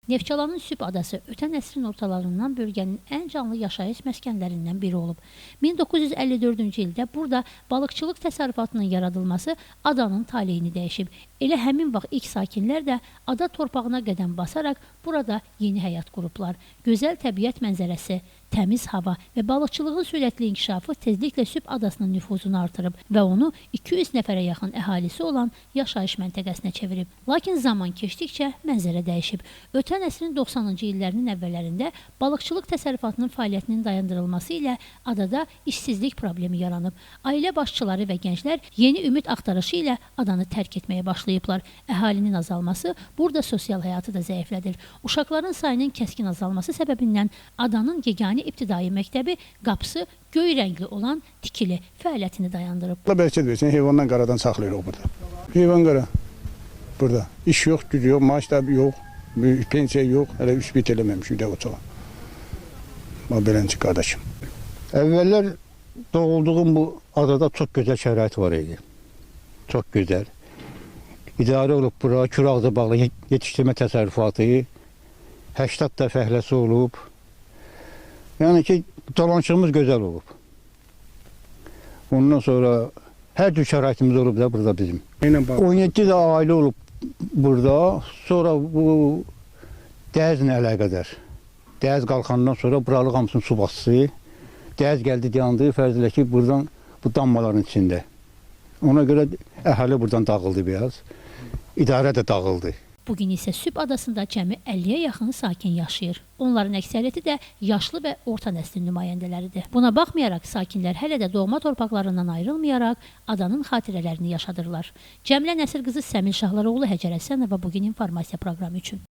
Neftçalanın Süb adası ötən əsrin ortalarından bölgənin ən canlı yaşayış məskənlərindən biri olub. 1954-cü ildə burada balıqçılıq təsərrüfatının yaradılması adanın taleyini dəyişib. Elə həmin vaxt ilk sakinlər də ada torpağına qədəm basaraq burada yeni həyat qurublar. Gözəl təbiət mənzərəsi, təmiz hava və balıqçılığın sürətli inkişafı tezliklə Süb adasının nüfuzunu artırıb və onu 200 nəfərə yaxın əhalisi olan yaşayış məntəqəsinə çevirib. Lakin zaman keçdikcə mənzərə dəyişib. Ötən əsrin 90-cı illərinin əvvəllərində balıqçılıq təsərrüfatının fəaliyyətinin dayandırılması ilə adada işsizlik problemi yaranıb. Ailə başçıları və gənclər yeni ümid axtarışı ilə adanı tərk etməyə başlayıblar. Əhalinin azalması burada sosial həyatı da zəiflədir. Uşaqların sayının kəskin azalması səbəbindən adanın yeganə ibtidai məktəbi qapısı göy rəngli olan tikili fəaliyyətini dayandırıb. Bəlkə versin, heyvandan qaradan saxlayırıq burada. Heyvan qara burada. İş yox, gücü yox, maaş da yox, pensiya yox, hələ üç bit eləməmişik də o çoğa. Beləncə qardaşım. Əvvəllər doğulduğum bu adada çox gözəl şərait var idi. Çox gözəl. İdarə olub bura, Kürağda bağlı yetişdirmə təsərrüfatı, 80 da fəhləsi olub. Yəni ki, dolanışığımız gözəl olub. Ondan sonra hər cür şəraitimiz olub da burada bizim. 17 də ailə olub burada. Sonra bu Dəyizlə əlaqədar. Dəyiz qalxandan sonra buralıq hamısının su basısı. Dəyiz gəldi, dayandı, fərz elə ki, buradan bu dammaların içində. Ona görə əhali buradan dağıldı biraz. İdarə də dağıldı. Bugün isə Süb adasında cəmi 50-yə yaxın sakin yaşayır. Onların əksəriyyəti də yaşlı və orta nəslin nümayəndələridir. Buna baxmayaraq sakinlər hələ də doğma torpaqlarından ayrılmayaraq adanın xatirələrini yaşadırlar. Cəmilə Nəsir qızı Səmil Şahlaroğlu, Həcər Həsənova bugün informasiya proqramı üçün.